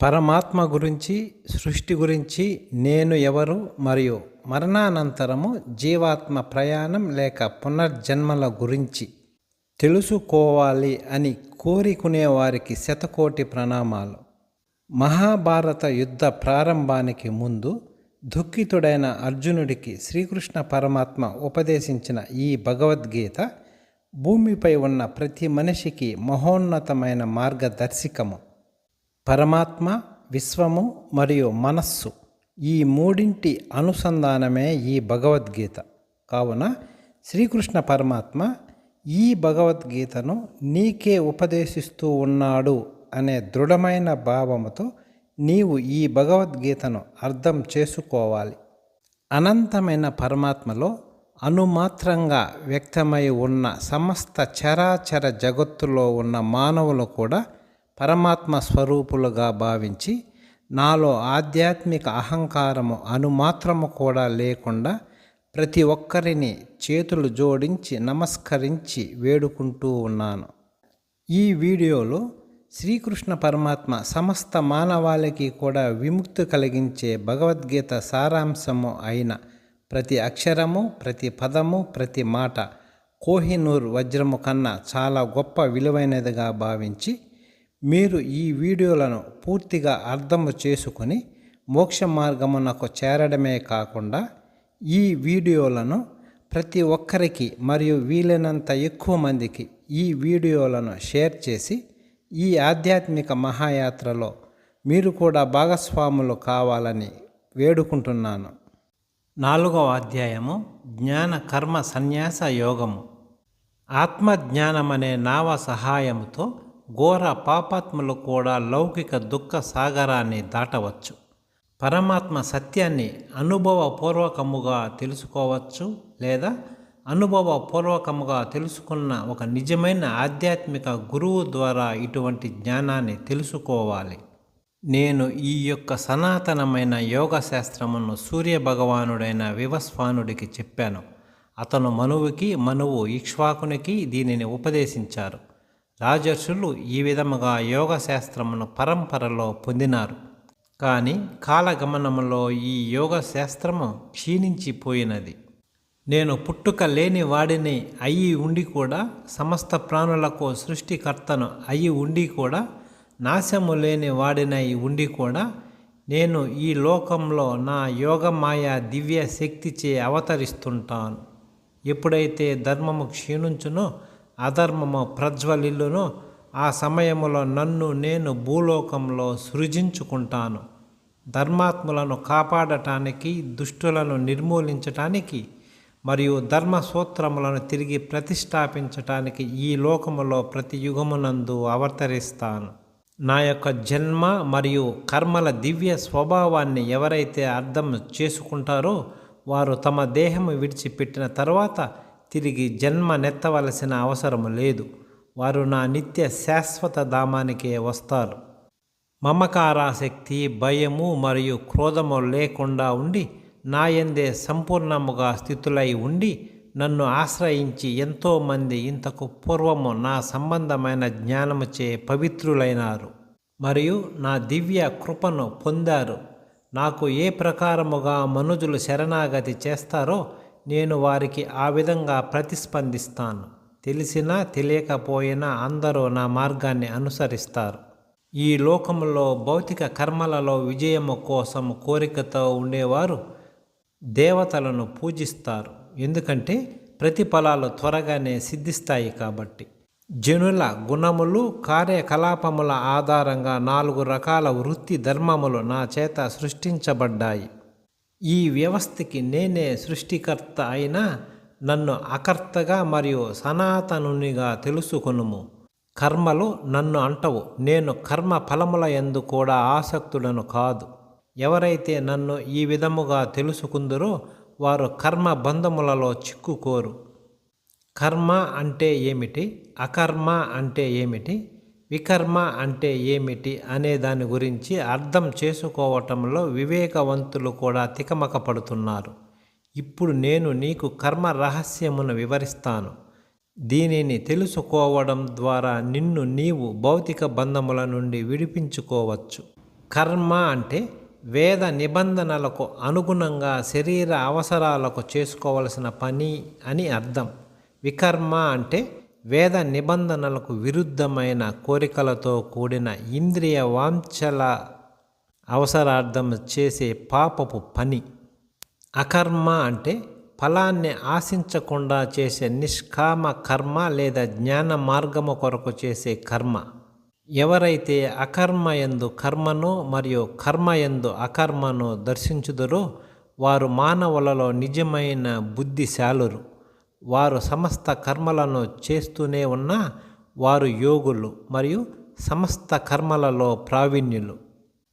పరమాత్మ గురించి, సృష్టి గురించి, నేను ఎవరు మరియు మరణానంతరము జీవాత్మ ప్రయాణం లేక పునర్జన్మల గురించి తెలుసుకోవాలి అని కోరుకునే వారికి శతకోటి ప్రణామాలు. మహాభారత యుద్ధ ప్రారంభానికి ముందు దుఃఖితుడైన అర్జునుడికి శ్రీకృష్ణ పరమాత్మ ఉపదేశించిన ఈ భగవద్గీత భూమిపై ఉన్న ప్రతి మనిషికి మహోన్నతమైన మార్గదర్శకము. పరమాత్మ, విశ్వము మరియు మనస్సు ఈ మూడింటి అనుసంధానమే ఈ భగవద్గీత. కావున శ్రీకృష్ణ పరమాత్మ ఈ భగవద్గీతను నీకే ఉపదేశిస్తూ ఉన్నాడు అనే దృఢమైన భావముతో నీవు ఈ భగవద్గీతను అర్థం చేసుకోవాలి. అనంతమైన పరమాత్మలో అణుమాత్రంగా వ్యక్తమై ఉన్న సమస్త చరాచర జగత్తులో ఉన్న మానవులు కూడా పరమాత్మ స్వరూపులుగా భావించి నాలో ఆధ్యాత్మిక అహంకారము అణుమాత్రము కూడా లేకుండా ప్రతి ఒక్కరిని చేతులు జోడించి నమస్కరించి వేడుకుంటూ ఉన్నాను. ఈ వీడియోలో శ్రీకృష్ణ పరమాత్మ సమస్త మానవాళికి కూడా విముక్తి కలిగించే భగవద్గీత సారాంశము అయిన ప్రతి అక్షరము, ప్రతి పదము, ప్రతి మాట కోహినూర్ వజ్రము కన్నా చాలా గొప్ప విలువైనదిగా భావించి మీరు ఈ వీడియోలను పూర్తిగా అర్థము చేసుకొని మోక్ష మార్గమునకు చేరడమే కాకుండా ఈ వీడియోలను ప్రతి ఒక్కరికి మరియు వీలైనంత ఎక్కువ మందికి ఈ వీడియోలను షేర్ చేసి ఈ ఆధ్యాత్మిక మహాయాత్రలో మీరు కూడా భాగస్వాములు కావాలని వేడుకుంటున్నాను. 4వ అధ్యాయము జ్ఞాన కర్మ సన్యాస యోగము. ఆత్మజ్ఞానమనే నావ సహాయముతో ఘోర పాపాత్ములు కూడా లౌకిక దుఃఖ సాగరాన్ని దాటవచ్చు. పరమాత్మ సత్యాన్ని అనుభవపూర్వకముగా తెలుసుకోవచ్చు లేదా అనుభవపూర్వకముగా తెలుసుకున్న ఒక నిజమైన ఆధ్యాత్మిక గురువు ద్వారా ఇటువంటి జ్ఞానాన్ని తెలుసుకోవాలి. నేను ఈ యొక్క సనాతనమైన యోగ శాస్త్రమును సూర్యభగవానుడైన వివస్వానుడికి చెప్పాను. అతను మనువుకి, మనువు ఇక్ష్వాకునికి దీనిని ఉపదేశించారు. రాజర్షులు ఈ విధముగా యోగ శాస్త్రమును పరంపరలో పొందినారు. కానీ కాలగమనములో ఈ యోగ శాస్త్రము క్షీణించిపోయినది. నేను పుట్టుక లేని వాడిని అయి ఉండి కూడా, సమస్త ప్రాణులకు సృష్టికర్తను అయి ఉండి కూడా, నాశము లేని వాడినై ఉండి కూడా, నేను ఈ లోకంలో నా యోగమాయ దివ్య శక్తిచే అవతరిస్తుంటాను. ఎప్పుడైతే ధర్మము క్షీణించునో, అధర్మము ప్రజ్వలిల్లునో, ఆ సమయములో నన్ను నేను భూలోకంలో సృజించుకుంటాను. ధర్మాత్ములను కాపాడటానికి, దుష్టులను నిర్మూలించటానికి మరియు ధర్మ సూత్రములను తిరిగి ప్రతిష్టాపించటానికి ఈ లోకములో ప్రతి యుగమునందు అవతరిస్తాను. నా యొక్క జన్మ మరియు కర్మల దివ్య స్వభావాన్ని ఎవరైతే అర్థం చేసుకుంటారో వారు తమ దేహము విడిచిపెట్టిన తర్వాత తిరిగి జన్మనెత్తవలసిన అవసరము లేదు. వారు నా నిత్య శాశ్వత ధామానికే వస్తారు. మమకారాసక్తి, భయము మరియు క్రోధము లేకుండా ఉండి నాయందే సంపూర్ణముగా స్థితులై ఉండి నన్ను ఆశ్రయించి ఎంతోమంది ఇంతకు పూర్వము నా సంబంధమైన జ్ఞానముచే పవిత్రులైనారు మరియు నా దివ్య కృపను పొందారు. నాకు ఏ ప్రకారముగా మనుజులు శరణాగతి చేస్తారో నేను వారికి ఆ విధంగా ప్రతిస్పందిస్తాను. తెలిసినా తెలియకపోయినా అందరూ నా మార్గాన్ని అనుసరిస్తారు. ఈ లోకములో భౌతిక కర్మలలో విజయము కోసం కోరికతో ఉండేవారు దేవతలను పూజిస్తారు. ఎందుకంటే ప్రతిఫలాలు త్వరగానే సిద్ధిస్తాయి కాబట్టి. జనుల గుణములు, కార్యకలాపముల ఆధారంగా 4 రకాల వృత్తి ధర్మములు నా చేత సృష్టించబడ్డాయి. ఈ వ్యవస్థకి నేనే సృష్టికర్త అయినా నన్ను అకర్తగా మరియు సనాతనునిగా తెలుసుకొనుము. కర్మలు నన్ను అంటవు. నేను కర్మ ఫలముల యందు కూడా ఆసక్తుడను కాదు. ఎవరైతే నన్ను ఈ విధముగా తెలుసుకుందరో వారు కర్మ బంధములలో చిక్కుకోరు. కర్మ అంటే ఏమిటి, అకర్మ అంటే ఏమిటి, వికర్మ అంటే ఏమిటి అనే దాని గురించి అర్థం చేసుకోవటంలో వివేకవంతులు కూడా తికమక పడుతున్నారు. ఇప్పుడు నేను నీకు కర్మ రహస్యమును వివరిస్తాను. దీనిని తెలుసుకోవడం ద్వారా నిన్ను నీవు భౌతిక బంధముల నుండి విడిపించుకోవచ్చు. కర్మ అంటే వేద నిబంధనలకు అనుగుణంగా శరీర అవసరాలకు చేసుకోవలసిన పని అని అర్థం. వికర్మ అంటే వేద నిబంధనలకు విరుద్ధమైన కోరికలతో కూడిన ఇంద్రియ వాంఛల అవసరార్థం చేసే పాపపు పని. అకర్మ అంటే ఫలాన్ని ఆశించకుండా చేసే నిష్కామ కర్మ లేదా జ్ఞాన మార్గము కొరకు చేసే కర్మ. ఎవరైతే అకర్మయందు కర్మను మరియు కర్మయందు అకర్మను దర్శించుదురో వారు మానవులలో నిజమైన బుద్ధిశాలురు. వారు సమస్త కర్మలను చేస్తూనే ఉన్నా వారు యోగులు మరియు సమస్త కర్మలలో ప్రావీణ్యులు.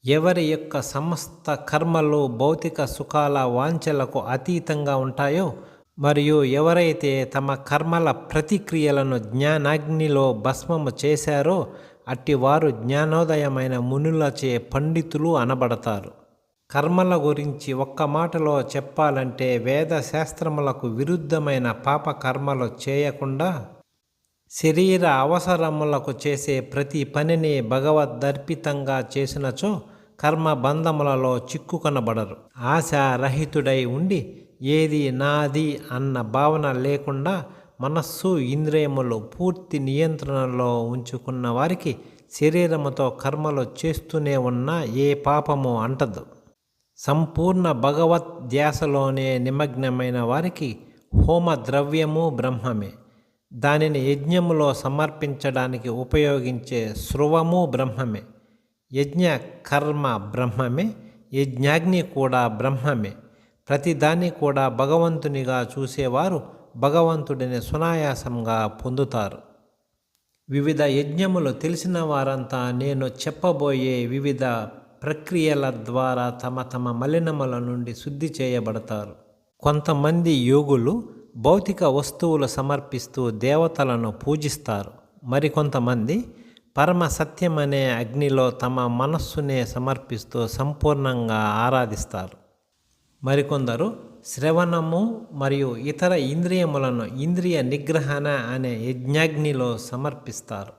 ఎవరి యొక్క సమస్త కర్మలు భౌతిక సుఖాల వాంఛలకు అతీతంగా ఉంటాయో మరియు ఎవరైతే తమ కర్మల ప్రతిక్రియలను జ్ఞానాగ్నిలో భస్మము చేశారో అట్టివారు జ్ఞానోదయమైన మునులచే పండితులు అనబడతారు. కర్మల గురించి ఒక్క మాటలో చెప్పాలంటే వేద శాస్త్రములకు విరుద్ధమైన పాప కర్మలు చేయకుండా శరీర అవసరములకు చేసే ప్రతి పనిని భగవద్దర్పితంగా చేసినచో కర్మబంధములలో చిక్కుకొనబడరు. ఆశారహితుడై ఉండి ఏది నాది అన్న భావన లేకుండా మనస్సు ఇంద్రియములు పూర్తి నియంత్రణలో ఉంచుకున్న వారికి శరీరముతో కర్మలు చేస్తూనే ఉన్న ఏ పాపము అంటదు. సంపూర్ణ భగవద్ ధ్యాసలోనే నిమగ్నమైన వారికి హోమ ద్రవ్యము బ్రహ్మమే. దానిని యజ్ఞములో సమర్పించడానికి ఉపయోగించే స్రువము బ్రహ్మమే. యజ్ఞ కర్మ బ్రహ్మమే. యజ్ఞాగ్ని కూడా బ్రహ్మమే. ప్రతిదాన్ని కూడా భగవంతునిగా చూసేవారు భగవంతుడిని సునాయాసంగా పొందుతారు. వివిధ యజ్ఞములు తెలిసిన వారంతా నేను చెప్పబోయే వివిధ ప్రక్రియల ద్వారా తమ తమ మలినముల నుండి శుద్ధి చేయబడతారు. కొంతమంది యోగులు భౌతిక వస్తువులు సమర్పిస్తూ దేవతలను పూజిస్తారు. మరికొంతమంది పరమ సత్యమనే అగ్నిలో తమ మనస్సునే సమర్పిస్తూ సంపూర్ణంగా ఆరాధిస్తారు. మరికొందరు శ్రవణము మరియు ఇతర ఇంద్రియములను ఇంద్రియ నిగ్రహణ అనే యజ్ఞాగ్నిలో సమర్పిస్తారు.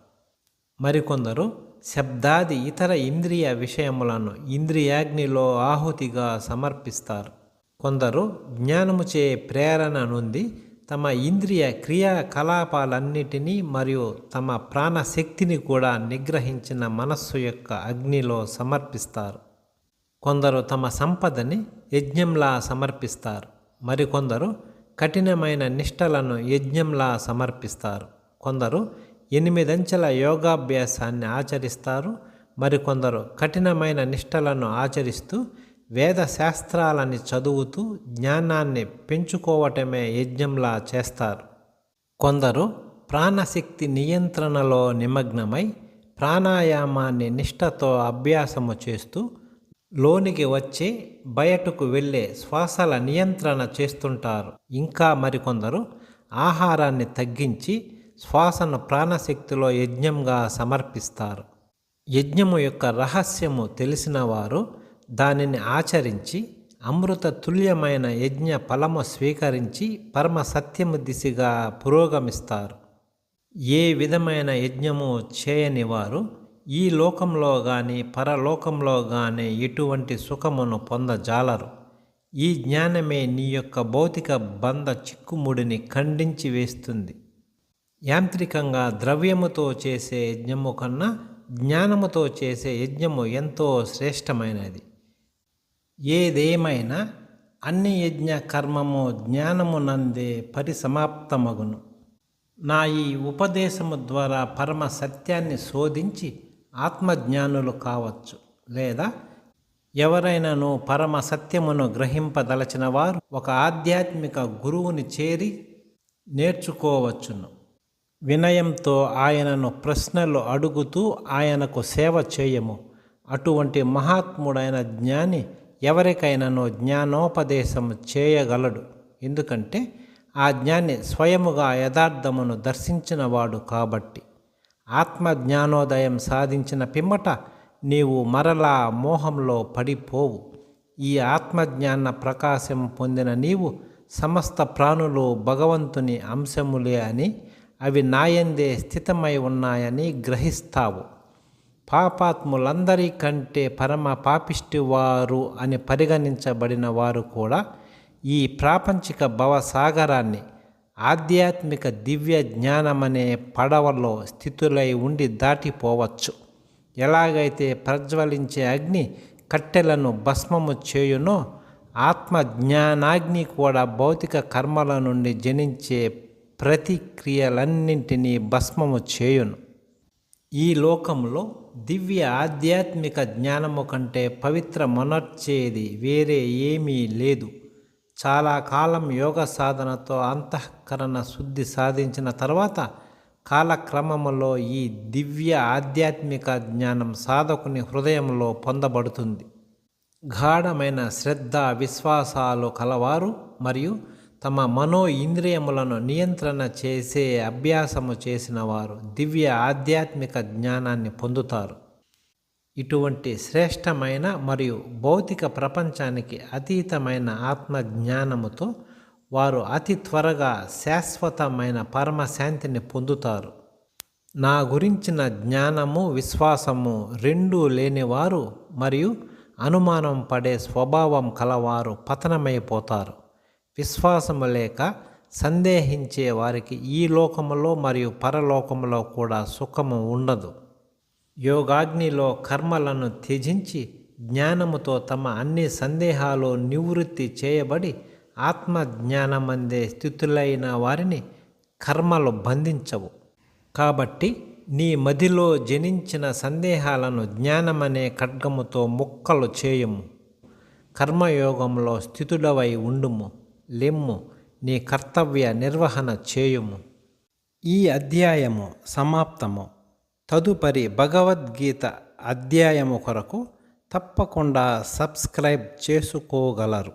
మరికొందరు శబ్దాది ఇతర ఇంద్రియ విషయములను ఇంద్రియాగ్నిలో ఆహుతిగా సమర్పిస్తారు. కొందరు జ్ఞానముచే ప్రేరణ నుండి తమ ఇంద్రియ క్రియాకలాపాలన్నిటినీ మరియు తమ ప్రాణశక్తిని కూడా నిగ్రహించిన మనస్సు యొక్క అగ్నిలో సమర్పిస్తారు. కొందరు తమ సంపదని యజ్ఞంలా సమర్పిస్తారు. మరికొందరు కఠినమైన నిష్టలను యజ్ఞంలా సమర్పిస్తారు. కొందరు 8 అంచెల యోగాభ్యాసాన్ని ఆచరిస్తారు. మరికొందరు కఠినమైన నిష్టలను ఆచరిస్తూ వేద శాస్త్రాలని చదువుతూ జ్ఞానాన్ని పెంచుకోవటమే యజ్ఞంలా చేస్తారు. కొందరు ప్రాణశక్తి నియంత్రణలో నిమగ్నమై ప్రాణాయామాన్ని నిష్టతో అభ్యాసము చేస్తూ లోనికి వచ్చి బయటకు వెళ్ళే శ్వాసల నియంత్రణ చేస్తుంటారు. ఇంకా మరికొందరు ఆహారాన్ని తగ్గించి శ్వాసను ప్రాణశక్తిలో యజ్ఞంగా సమర్పిస్తారు. యజ్ఞము యొక్క రహస్యము తెలిసిన వారు దానిని ఆచరించి అమృత తుల్యమైన యజ్ఞ ఫలము స్వీకరించి పరమ సత్యము దిశగా పురోగమిస్తారు. ఏ విధమైన యజ్ఞము చేయని వారు ఈ లోకంలో కానీ పరలోకంలో కానీ ఎటువంటి సుఖమును పొందజాలరు. ఈ జ్ఞానమే నీ యొక్క భౌతిక బంధ చిక్కుముడిని ఖండించి వేస్తుంది. యాంత్రికంగా ద్రవ్యముతో చేసే యజ్ఞము కన్నా జ్ఞానముతో చేసే యజ్ఞము ఎంతో శ్రేష్టమైనది. ఏదేమైనా అన్ని యజ్ఞ కర్మము జ్ఞానమునందే పరిసమాప్తమగును. నా ఈ ఉపదేశము ద్వారా పరమ సత్యాన్ని శోధించి ఆత్మజ్ఞానులు కావచ్చు. లేదా ఎవరైనాను పరమ సత్యమును గ్రహింపదలచిన వారు ఒక ఆధ్యాత్మిక గురువుని చేరి నేర్చుకోవచ్చును. వినయంతో ఆయనను ప్రశ్నలు అడుగుతూ ఆయనకు సేవ చేయము. అటువంటి మహాత్ముడైన జ్ఞాని ఎవరికైనాను జ్ఞానోపదేశం చేయగలడు. ఎందుకంటే ఆ జ్ఞాని స్వయముగా యథార్థమును దర్శించినవాడు కాబట్టి. ఆత్మజ్ఞానోదయం సాధించిన పిమ్మట నీవు మరలా మోహంలో పడిపోవు. ఈ ఆత్మజ్ఞాన ప్రకాశం పొందిన నీవు సమస్త ప్రాణులు భగవంతుని అంశములే అని, అవి నాయందే స్థితమై ఉన్నాయని గ్రహిస్తావు. పాపాత్ములందరికంటే పరమ పాపిష్టి వారు అని పరిగణించబడిన వారు కూడా ఈ ప్రాపంచిక భవసాగరాన్ని ఆధ్యాత్మిక దివ్య జ్ఞానమనే పడవలో స్థితులై ఉండి దాటిపోవచ్చు. ఎలాగైతే ప్రజ్వలించే అగ్ని కట్టెలను భస్మము చేయునో, ఆత్మజ్ఞానాగ్ని కూడా భౌతిక కర్మల నుండి జనించే ప్రతిక్రియలన్నింటినీ భస్మము చేయును. ఈ లోకంలో దివ్య ఆధ్యాత్మిక జ్ఞానము కంటే పవిత్రమొనర్చేది వేరే ఏమీ లేదు. చాలా కాలం యోగ సాధనతో అంతఃకరణ శుద్ధి సాధించిన తర్వాత కాలక్రమములో ఈ దివ్య ఆధ్యాత్మిక జ్ఞానం సాధకుని హృదయంలో పొందబడుతుంది. గాఢమైన శ్రద్ధ విశ్వాసాలు కలవారు మరియు తమ మనో ఇంద్రియములను నియంత్రణ చేసే అభ్యాసము చేసిన వారు దివ్య ఆధ్యాత్మిక జ్ఞానాన్ని పొందుతారు. ఇటువంటి శ్రేష్టమైన మరియు భౌతిక ప్రపంచానికి అతీతమైన ఆత్మజ్ఞానముతో వారు అతి త్వరగా శాశ్వతమైన పరమశాంతిని పొందుతారు. నా గురించిన జ్ఞానము విశ్వాసము రెండూ లేనివారు మరియు అనుమానం పడే స్వభావం కలవారు పతనమైపోతారు. విశ్వాసము లేక సందేహించే వారికి ఈ లోకములో మరియు పరలోకములో కూడా సుఖము ఉండదు. యోగాగ్నిలో కర్మలను త్యజించి జ్ఞానముతో తమ అన్ని సందేహాలు నివృత్తి చేయబడి ఆత్మజ్ఞానమందే స్థితులైన వారిని కర్మలు బంధించవు. కాబట్టి నీ మదిలో జనించిన సందేహాలను జ్ఞానమనే ఖడ్గముతో ముక్కలు చేయుము. కర్మయోగంలో స్థితుడవై ఉండుము. లెమ్ము, నీ కర్తవ్య నిర్వహణ చేయుము. ఈ అధ్యాయము సమాప్తము. తదుపరి భగవద్గీత అధ్యాయము కొరకు తప్పకుండా సబ్స్క్రైబ్ చేసుకోగలరు.